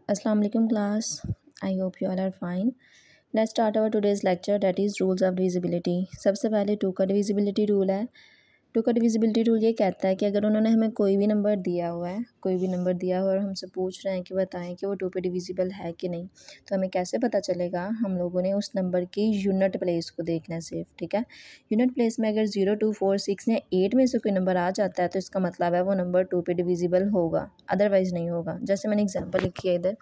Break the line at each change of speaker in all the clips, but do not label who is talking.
Assalamu alaikum class. I hope you all are fine. Let's start our today's lecture, that is rules of divisibility. सबसे पहले to का divisibility rule है. To का divisibility rule ये कहता है कि अगर उन्होंने हमें कोई भी नंबर दिया हुआ है और हमसे पूछ रहे हैं कि बताएं कि वो टू पे डिविजिबल है कि नहीं, तो हमें कैसे पता चलेगा? हम लोगों ने उस नंबर की यूनिट प्लेस को देखना है सिर्फ. ठीक है, यूनिट प्लेस में अगर 0, 2, 4, 6 या 8 में से कोई नंबर आ जाता है तो इसका मतलब है वो नंबर टू पे डिविजिबल होगा, अदरवाइज़ नहीं होगा. जैसे मैंने एग्जाम्पल लिखी है इधर,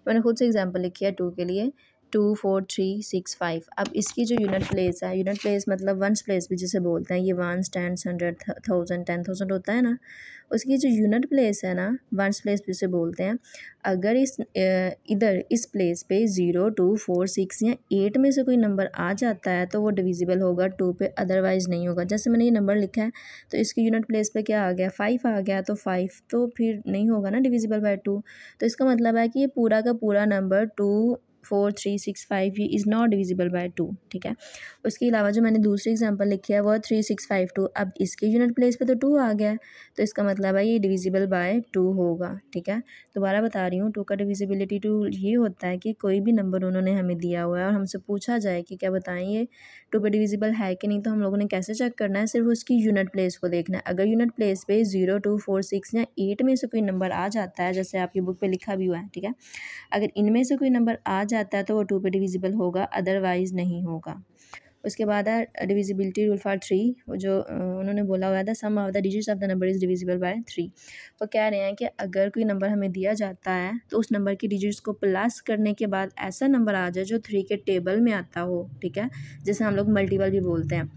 मैंने खुद से एग्जाम्पल लिखी है टू के लिए, 2, 4, 3, 6, 5. अब इसकी जो यूनिट प्लेस है, यूनिट प्लेस मतलब वंस प्लेस भी जिसे बोलते हैं, ये 1, 10, 100, 1000, 10,000 होता है ना, उसकी जो यूनिट प्लेस है ना, वंस प्लेस भी जिसे बोलते हैं. अगर इधर इस प्लेस पे 0, 2, 4, 6 या 8 में से कोई नंबर आ जाता है तो वो डिविजिबल होगा टू पे, अदरवाइज़ नहीं होगा. जैसे मैंने ये नंबर लिखा है तो इसकी यूनिट प्लेस पे क्या आ गया, 5 आ गया, तो 5 तो फिर नहीं होगा ना डिविजिबल बाय 2. तो इसका मतलब है कि ये पूरा का पूरा नंबर 2, 4, 3, 6, 5 ये इज़ नॉट डिविजिबल बाय 2. ठीक है, उसके अलावा जो मैंने दूसरी एग्जांपल लिखी है वो 3, 6, 5, 2. अब इसके यूनिट प्लेस पे तो 2 आ गया है, तो इसका मतलब है ये डिविजिबल बाय 2 होगा. ठीक है, दोबारा बता रही हूँ, टू का डिविजिबिलिटी टूल ये होता है कि कोई भी नंबर उन्होंने हमें दिया हुआ है और हमसे पूछा जाए कि क्या बताएं ये टू पे डिविजिबल है कि नहीं, तो हम लोगों ने कैसे चेक करना है? सिर्फ उसकी यूनिट प्लेस को देखना है. अगर यूनिट प्लेस पे 0, 2, 4, 6 या 8 में से कोई नंबर आ जाता है, जैसे आपकी बुक पे लिखा भी हुआ है, ठीक है, अगर इनमें से कोई नंबर आ जाता है तो वो टू पे डिविजिबल होगा, अदरवाइज़ नहीं होगा. उसके बाद है डिविजिबिलिटी रूल फॉर 3, जो उन्होंने बोला हुआ था, sum of the digits of the number is divisible by 3. वो कह रहे हैं कि अगर कोई नंबर हमें दिया जाता है तो उस नंबर की डिजिट्स को प्लस करने के बाद ऐसा नंबर आ जाए जो 3 के टेबल में आता हो. ठीक है, जैसे हम लोग मल्टीपल भी बोलते हैं,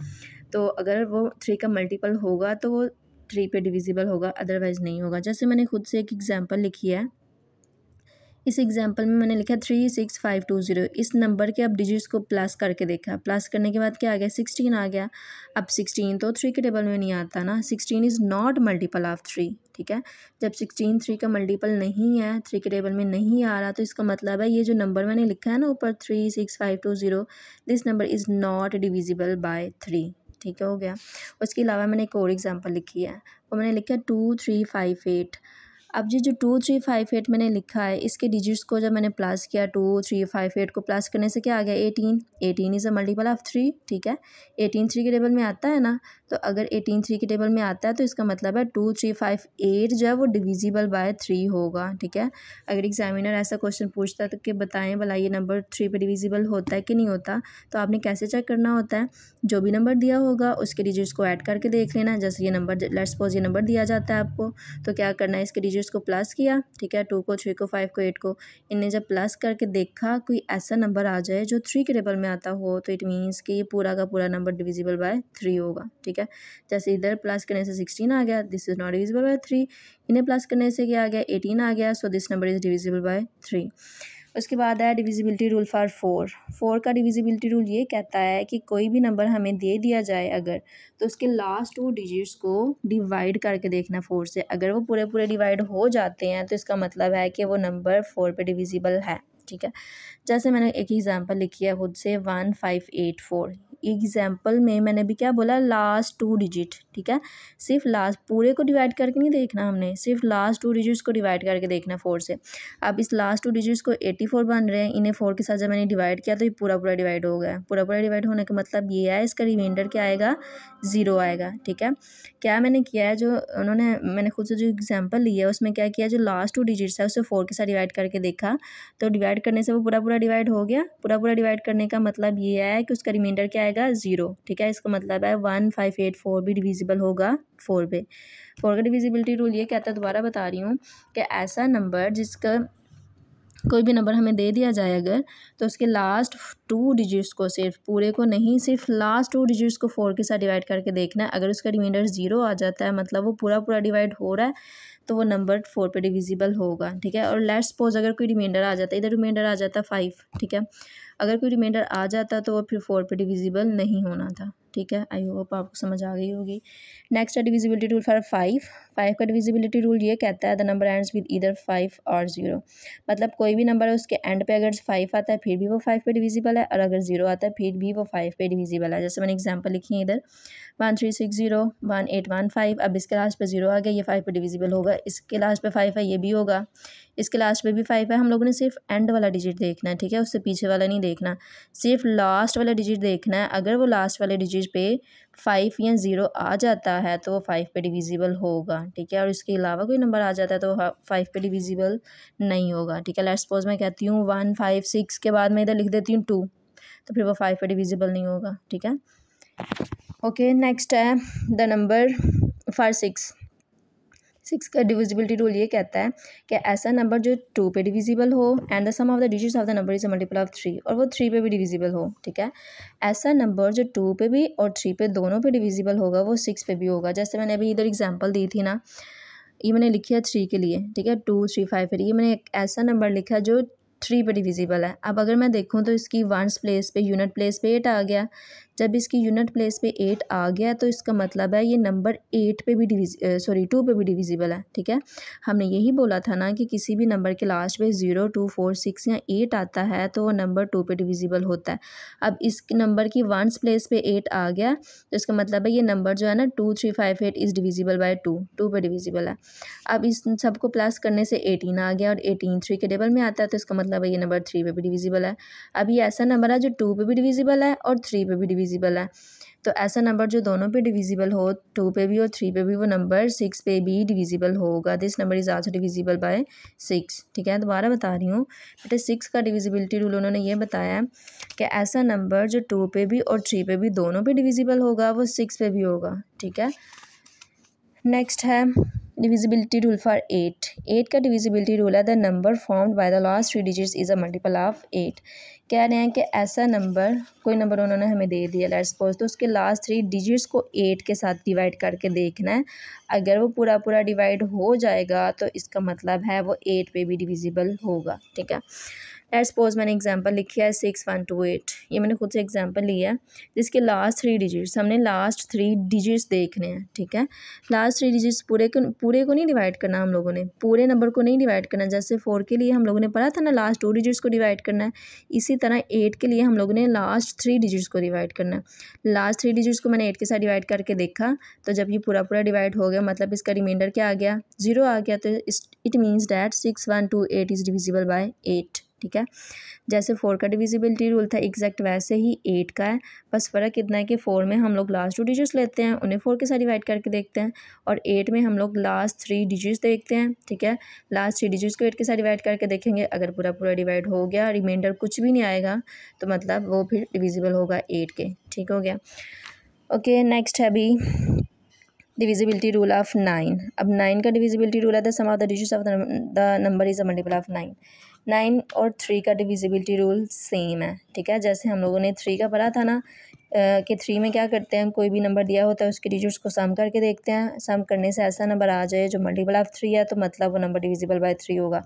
तो अगर वो 3 का मल्टीपल होगा तो वो 3 पे डिविजिबल होगा, अदरवाइज़ नहीं होगा. जैसे मैंने खुद से एक एग्जांपल लिखी है, इस एग्जांपल में मैंने लिखा 36520. इस नंबर के अब डिजिट्स को प्लस करके देखा, प्लस करने के बाद क्या आ गया, 16 आ गया. अब 16 तो 3 के टेबल में नहीं आता ना, 16 इज़ नॉट मल्टीपल ऑफ 3. ठीक है, जब 16 3 का मल्टीपल नहीं है, 3 के टेबल में नहीं आ रहा, तो इसका मतलब है ये जो नंबर मैंने लिखा है ना ऊपर 36520, this number is not divisible by 3. ठीक है, हो गया. उसके अलावा मैंने एक और एग्जाम्पल लिखी है, वो मैंने लिखा 2358. अब ये जो 2358 मैंने लिखा है, इसके डिजिट्स को जब मैंने प्लस किया, 2358 को प्लस करने से क्या आ गया, 18 इज़ अ मल्टीपल ऑफ 3. ठीक है, 18 3 के टेबल में आता है ना, तो अगर 18 3 के टेबल में आता है तो इसका मतलब है 2358 जो है वो डिविजिबल बाय 3 होगा. ठीक है, अगर एग्जामिनर ऐसा क्वेश्चन पूछता है तो कि बताएं भला ये नंबर 3 पे डिविजिबल होता है कि नहीं होता, तो आपने कैसे चेक करना होता है? जो भी नंबर दिया होगा उसके डिजिट्स को ऐड करके देख लेना. जैसे ये नंबर, लेट्स सपोज ये नंबर दिया जाता है आपको, तो क्या करना है, इसके डिजिट्स को प्लस किया. ठीक है, 2 को, 3 को, 5 को, 8 को, इन्हें जब प्लस करके देखा कोई ऐसा नंबर आ जाए जो 3 के टेबल में आता हो, तो इट मीन्स कि ये पूरा का पूरा नंबर डिविजिबल बाय 3 होगा. ठीक है, जैसे इधर प्लस करने से 16 आ गया, this is not divisible by 3. इन्हें प्लस करने से क्या आ गया, 18 आ गया, so this number is divisible by 3. उसके बाद है डिविजिबिलिटी रूल फॉर 4 का डिविजिबिलिटी रूल ये कहता है कि कोई भी नंबर हमें दे दिया जाए अगर, तो उसके लास्ट 2 डिजिट्स को डिवाइड करके देखना 4 से. अगर वो पूरे पूरे डिवाइड हो जाते हैं तो इसका मतलब है कि वो नंबर 4 पे डिविजिबल है. ठीक है, जैसे मैंने एक एग्जांपल लिखी है खुद से, 1584. एग्जाम्पल में मैंने भी क्या बोला, लास्ट 2 डिजिट. ठीक है, सिर्फ लास्ट, पूरे को डिवाइड करके नहीं देखना हमने, सिर्फ लास्ट 2 डिजिट्स को डिवाइड करके देखना 4 से. अब इस लास्ट 2 डिजिट्स को 84 बन रहे हैं, इन्हें 4 के साथ जब मैंने डिवाइड किया तो ये पूरा पूरा डिवाइड हो गया. पूरा पूरा डिवाइड होने का मतलब ये है, इसका रिमाइंडर क्या आएगा, 0 आएगा. ठीक है, क्या मैंने किया है, जो उन्होंने, मैंने खुद से जो एग्जाम्पल लिया है उसमें क्या किया, जो लास्ट 2 डिजिट्स है उसे 4 के साथ डिवाइड करके देखा, तो डिवाइड करने से वो पूरा पूरा डिवाइड हो गया. पूरा पूरा डिवाइड करने का मतलब ये है कि उसका रिमाइंडर क्या आएगा, 0. ठीक है, इसका मतलब है 1584 भी डिविजिबल होगा 4 पे. 4 का डिविजिबिलिटी रूल ये कहता है, दोबारा बता रही हूँ, कि ऐसा नंबर जिसका कोई भी नंबर हमें दे दिया जाए अगर, तो उसके लास्ट 2 डिजिट्स को, सिर्फ पूरे को नहीं, सिर्फ लास्ट 2 डिजिट्स को 4 के साथ डिवाइड करके देखना है. अगर उसका रिमाइंडर 0 आ जाता है मतलब वो पूरा पूरा डिवाइड हो रहा है, तो वो नंबर 4 पे डिविजिबल होगा. ठीक है, और लेट्स सपोज अगर कोई रिमाइंडर आ जाता है, इधर रिमाइंडर आ जाता 5. ठीक है, अगर कोई रिमाइंडर आ जाता तो वो फिर 4 पे डिविजिबल नहीं होना था. ठीक है, आई होप आपको समझ आ गई होगी. नेक्स्ट है डिविजिबिलिटी रूल फॉर 5 का डिविजिबिलिटी रूल ये कहता है, the number ends with either 5 और 0. मतलब कोई भी नंबर है उसके एंड पे अगर 5 आता है फिर भी वो 5 पे डिविजिबल है, और अगर 0 आता है फिर भी वो 5 पे डिविजिबल है. जैसे मैंने एग्जांपल लिखी है इधर, 1360, 1815. अब इसके लास्ट पे 0 आ गया, ये 5 पे डिविजिबल होगा. इसके लास्ट पे 5 है, ये भी होगा. इसके लास्ट पे भी 5 है, हम लोगों ने सिर्फ एंड वाला डिजिट देखना है, ठीक है, उससे पीछे वाला नहीं देखना, सिर्फ लास्ट वाला डिजिट देखना है। अगर वो लास्ट वाले डिजिट पे 5 या 0 आ जाता है तो वो 5 पे डिविजिबल होगा, ठीक है, और इसके अलावा कोई नंबर आ जाता है तो 5 पे डिविजिबल नहीं होगा, ठीक है। लेट्स सपोज मैं कहती हूँ 1 5 6 के बाद मैं इधर लिख देती हूँ 2, तो फिर वो 5 पे डिविजिबल नहीं होगा, ठीक है। ओके, नेक्स्ट है द नंबर फॉर 6 का डिविजिबिलिटी रूल ये कहता है कि ऐसा नंबर जो 2 पे डिविजिबल हो and the sum of the digits of the number is a multiple of 3, और वो 3 पे भी डिविजिबल हो, ठीक है। ऐसा नंबर जो 2 पे भी और 3 पे दोनों पे डिविजिबल होगा वो 6 पे भी होगा। जैसे मैंने अभी इधर एग्जांपल दी थी ना, ये मैंने लिखी है 3 के लिए, ठीक है, 2 3 5 पर ये मैंने एक ऐसा नंबर लिखा है जो 3 पे डिविजिबल है। अब अगर मैं देखूँ तो इसकी वंस प्लेस पे यूनिट प्लेस पे 8 आ गया। जब इसकी यूनिट प्लेस पे 8 आ गया तो इसका मतलब है ये नंबर 8 पे भी 2 पे भी डिविजिबल है, ठीक है। हमने यही बोला था ना कि किसी भी नंबर के लास्ट पे 0 2 4 6 या 8 आता है तो वो नंबर 2 पे डिविजिबल होता है। अब इस नंबर की वंस प्लेस पे 8 आ गया तो इसका मतलब है ये नंबर जो है ना 2 3 5 8 इज़ डिविजिबल बाय 2 पे डिविजिबल है। अब इस सबको प्लस करने से 18 आ गया और 18 3 के टेबल में आता है तो इसका मतलब है ये नंबर 3 पे भी डिविजिबल है। अब ये ऐसा नंबर है जो 2 पे भी डिविजिबल है और 3 पे भी डिविजिबल है। तो ऐसा नंबर जो दोनों पे डिविजिबल हो, 2 पे भी और 3 पे भी, वो नंबर 6 पे भी डिविजिबल होगा। This number is also divisible by 6, ठीक है। दोबारा बता रही हूँ बेटा, 6 का डिविजिबिलिटी रूल उन्होंने ये बताया कि ऐसा नंबर जो 2 पे भी और 3 पे भी दोनों पे डिविजिबल होगा वो 6 पे भी होगा, ठीक है। नेक्स्ट है डिविजिबिलिटी रूल फॉर 8 का डिविजिबिलिटी रूल है the number formed by the last 3 digits is a multiple of 8। कह रहे हैं कि ऐसा नंबर, कोई नंबर उन्होंने हमें दे दिया लेट्स सपोज, तो उसके लास्ट 3 डिजिट्स को 8 के साथ डिवाइड करके देखना है। अगर वो पूरा पूरा डिवाइड हो जाएगा तो इसका मतलब है वो 8 पे भी डिविजिबल होगा, ठीक है। लेट्स सपोज मैंने एग्जांपल लिखी है 6 1 2 8, ये मैंने खुद से एग्जांपल लिया है जिसके लास्ट 3 डिजिट्स, हमने लास्ट 3 डिजिट्स देखने हैं, ठीक है। लास्ट 3 डिजिट्स पूरे को नहीं डिवाइड करना, हम लोगों ने पूरे नंबर को नहीं डिवाइड करना। जैसे 4 के लिए हम लोगों ने पढ़ा था ना लास्ट 2 डिजिट्स को डिवाइड करना है, इसी तरह 8 के लिए हम लोगों ने लास्ट 3 डिजिट्स को डिवाइड करना है। लास्ट 3 डिजिट्स को मैंने 8 के साथ डिवाइड करके देखा तो जब ये पूरा पूरा डिवाइड हो गया मतलब इसका रिमाइंडर क्या आ गया, 0 आ गया। तो it means that 6 1 2 8 is divisible bye 8, ठीक है। जैसे 4 का डिविजिबिलिटी रूल था एग्जैक्ट वैसे ही 8 का है, बस फ़र्क इतना है कि 4 में हम लोग लास्ट 2 डिजिट्स लेते हैं, उन्हें 4 के साथ डिवाइड करके देखते हैं, और 8 में हम लोग लास्ट 3 डिजिट्स देखते हैं, ठीक है। लास्ट 3 डिजिट्स को 8 के साथ डिवाइड करके देखेंगे, अगर पूरा पूरा डिवाइड हो गया, रिमाइंडर कुछ भी नहीं आएगा तो मतलब वो फिर डिविजिबल होगा 8 के, ठीक हो गया। ओके, नेक्स्ट है अभी डिविजिबिलिटी रूल ऑफ 9। अब 9 का डिविजिबिलिटी रूल है the sum of the digits of the number is a multiple of 9। 9 और 3 का डिविजिबिलिटी रूल सेम है, ठीक है। जैसे हम लोगों ने 3 का पढ़ा था ना कि 3 में क्या करते हैं, कोई भी नंबर दिया होता है उसके डिजिट्स को सम करके देखते हैं, सम करने से ऐसा नंबर आ जाए जो मल्टीपल ऑफ 3 है तो मतलब वो नंबर डिविजिबल बाय 3 होगा।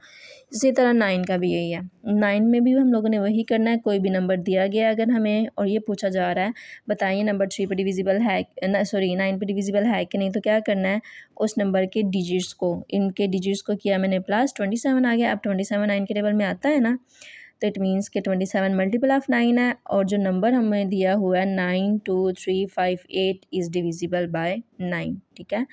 इसी तरह 9 का भी यही है। 9 में भी हम लोगों ने वही करना है, कोई भी नंबर दिया गया अगर हमें और ये पूछा जा रहा है बताइए नंबर 3 पे डिविजिबल है 9 पे डिविजिबल है कि नहीं, तो क्या करना है, उस नंबर के डिजिट्स को, इनके डिजिट्स को किया मैंने प्लस, 27 आ गया। अब 27 9 के टेबल में आता है ना, तो इट मीन्स कि 27 मल्टीपल ऑफ 9 है, और जो नंबर हमें दिया हुआ है 9 2 3 5 8 इज़ डिविजिबल बाय 9, ठीक है।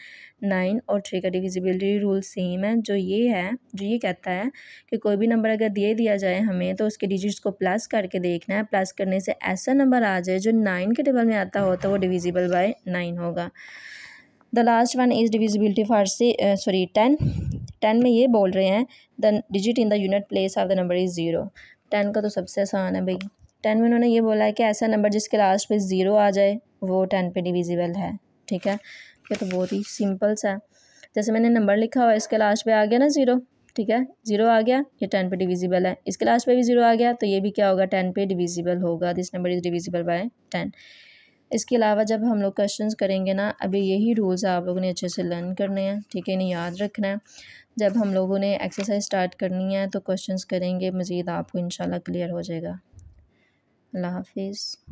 9 और 3 का डिविजिबिलिटी रूल सेम है, जो ये कहता है कि कोई भी नंबर अगर दिया जाए हमें तो उसके डिजिट्स को प्लस करके देखना है, प्लस करने से ऐसा नंबर आ जाए जो 9 के टेबल में आता हो तो वो डिविजिबल बाय 9 होगा। The last one is divisibility for 10 में ये बोल रहे हैं the digit in the unit place of the number is 0। 10 का तो सबसे आसान है भाई। 10 में उन्होंने ये बोला है कि ऐसा नंबर जिसके लास्ट पे 0 आ जाए वो 10 पे डिविजिबल है, ठीक है। ये तो बहुत ही सिंपल सा है। जैसे मैंने नंबर लिखा हुआ है, इसके लास्ट पे आ गया ना 0, ठीक है, 0 आ गया, ये 10 पे डिविजिबल है। इसके लास्ट पे भी 0 आ गया तो ये भी क्या होगा, 10 पे डिविजिबल होगा। This number is divisible bye 10। इसके अलावा जब हम लोग क्वेश्चंस करेंगे ना, अभी यही रूल्स आप लोगों ने अच्छे से लर्न करने हैं, ठीक है, इन्हें याद रखना है। जब हम लोगों ने एक्सरसाइज स्टार्ट करनी है तो क्वेश्चंस करेंगे, मज़ीद आपको इंशाल्लाह क्लियर हो जाएगा। अल्लाह हाफिज़।